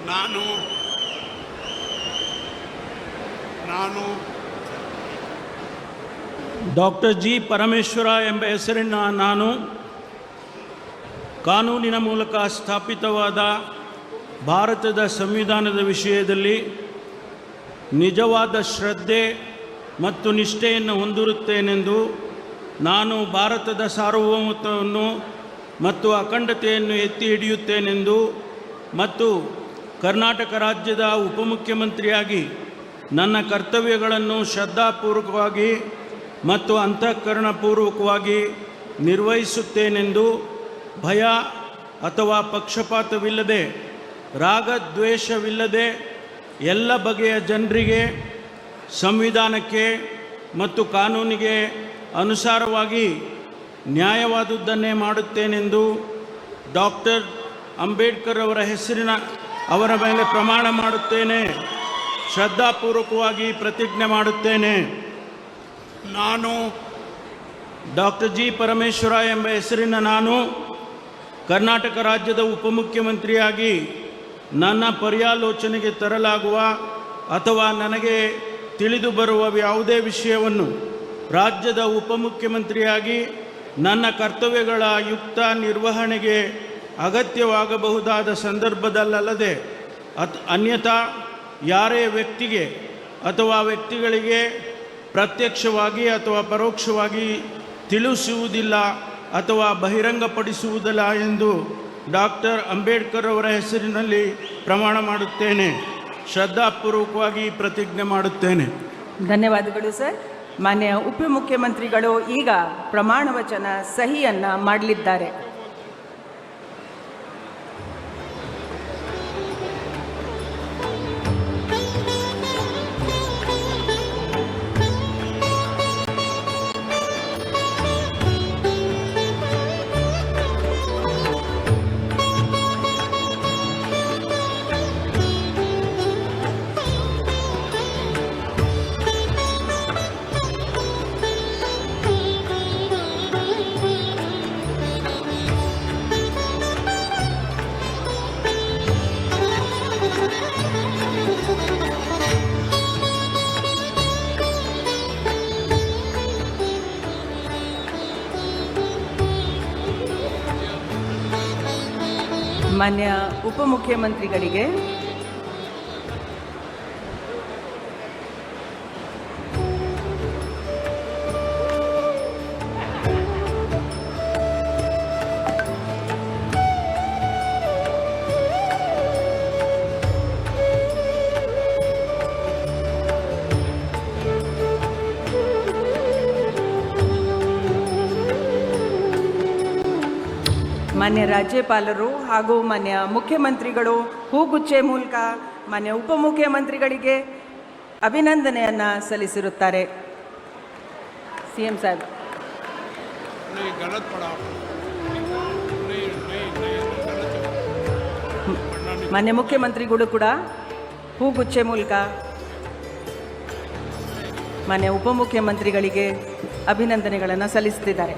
ನಾನು doctor G Parameshwara ಎಂಬ ಹೆಸರಿನ ನಾನು ಕಾನೂನಿನ ಮೂಲಕ ಸ್ಥಾಪಿತವಾದ ಭಾರತದ ಸಂವಿಧಾನದ ವಿಷಯದಲ್ಲಿ ನಿಜವಾದ ಶ್ರದ್ಧೆ ಮತ್ತು ನಿಷ್ಠೆಯನ್ನು ಹೊಂದಿರುತ್ತೇನೆಂದು ನಾನು ಭಾರತದ ಸಾರ್ವಭೌಮತ್ವವನ್ನು ಮತ್ತು ಅಖಂಡತೆಯನ್ನು ಎತ್ತಿ ಹಿಡಿಯುತ್ತೇನೆಂದು ಮತ್ತು ಕರ್ನಾಟಕ ರಾಜ್ಯದ ಉಪಮುಖ್ಯಮಂತ್ರಿಯಾಗಿ ನನ್ನ ಕರ್ತವ್ಯಗಳನ್ನು ಶ್ರದ್ಧಾಪೂರ್ವಕವಾಗಿ ಮತ್ತು ಅಂತಃಕರಣಪೂರ್ವಕವಾಗಿ ನಿರ್ವಹಿಸುತ್ತೇನೆಂದು ಭಯ ಅಥವಾ ಪಕ್ಷಪಾತವಿಲ್ಲದೆ ರಾಗದ್ವೇಷವಿಲ್ಲದೆ ಎಲ್ಲ ಬಗೆಯ ಜನರಿಗೆ ಸಂವಿಧಾನಕ್ಕೆ ಮತ್ತು ಕಾನೂನಿಗೆ ಅನುಸಾರವಾಗಿ ನ್ಯಾಯವಾದುದನ್ನೇ ಮಾಡುತ್ತೇನೆಂದು ಡಾಕ್ಟರ್ ಅಂಬೇಡ್ಕರ್ ಅವರ ಮೇಲೆ ಪ್ರಮಾಣ ಮಾಡುತ್ತೇನೆ. ಶ್ರದ್ಧಾಪೂರ್ವಕವಾಗಿ ಪ್ರತಿಜ್ಞೆ ಮಾಡುತ್ತೇನೆ. ನಾನು ಡಾಕ್ಟರ್ ಜಿ ಪರಮೇಶ್ವರ ಎಂಬ ಹೆಸರಿನ ನಾನು ಕರ್ನಾಟಕ ರಾಜ್ಯದ ಉಪಮುಖ್ಯಮಂತ್ರಿಯಾಗಿ ನನ್ನ ಪರ್ಯಾಲೋಚನೆಗೆ ತರಲಾಗುವ ಅಥವಾ ನನಗೆ ತಿಳಿದು ಬರುವ ಯಾವುದೇ ವಿಷಯವನ್ನು ರಾಜ್ಯದ ಉಪಮುಖ್ಯಮಂತ್ರಿಯಾಗಿ ನನ್ನ ಕರ್ತವ್ಯಗಳ ಯುಕ್ತ ನಿರ್ವಹಣೆಗೆ ಅಗತ್ಯವಾಗಬಹುದಾದ ಸಂದರ್ಭದಲ್ಲದೆ ಅನ್ಯಥಾ ಯಾರೇ ವ್ಯಕ್ತಿಗೆ ಅಥವಾ ವ್ಯಕ್ತಿಗಳಿಗೆ ಪ್ರತ್ಯಕ್ಷವಾಗಿ ಅಥವಾ ಪರೋಕ್ಷವಾಗಿ ತಿಳಿಸುವುದಿಲ್ಲ ಅಥವಾ ಬಹಿರಂಗಪಡಿಸುವುದಿಲ್ಲ ಎಂದು ಡಾಕ್ಟರ್ ಅಂಬೇಡ್ಕರ್ ಅವರ ಹೆಸರಿನಲ್ಲಿ ಪ್ರಮಾಣ ಮಾಡುತ್ತೇನೆ. ಶ್ರದ್ಧಾಪೂರ್ವಕವಾಗಿ ಪ್ರತಿಜ್ಞೆ ಮಾಡುತ್ತೇನೆ. ಧನ್ಯವಾದಗಳು ಸರ್. ಮಾನ್ಯ ಉಪಮುಖ್ಯಮಂತ್ರಿಗಳು ಈಗ ಪ್ರಮಾಣ ವಚನ ಸಹಿಯನ್ನು ಮಾಡಲಿದ್ದಾರೆ. ಮಾನ್ಯ ಉಪಮುಖ್ಯಮಂತ್ರಿಗಳಿಗೆ ಮಾನ್ಯ ರಾಜ್ಯಪಾಲರು ಹಾಗೂ ಮಾನ್ಯ ಮುಖ್ಯಮಂತ್ರಿಗಳು ಹೂಗುಚ್ಚೆ ಮೂಲಕ ಮಾನ್ಯ ಉಪಮುಖ್ಯಮಂತ್ರಿಗಳಿಗೆ ಅಭಿನಂದನೆಯನ್ನು ಸಲ್ಲಿಸಿರುತ್ತಾರೆ. ಸಿಎಂ ಸಾಹೇಬ್. ಮಾನ್ಯ ಮುಖ್ಯಮಂತ್ರಿಗಳು ಕೂಡ ಹೂಗುಚ್ಚೆ ಮೂಲಕ ಮಾನ್ಯ ಉಪಮುಖ್ಯಮಂತ್ರಿಗಳಿಗೆ ಅಭಿನಂದನೆಗಳನ್ನು ಸಲ್ಲಿಸುತ್ತಿದ್ದಾರೆ.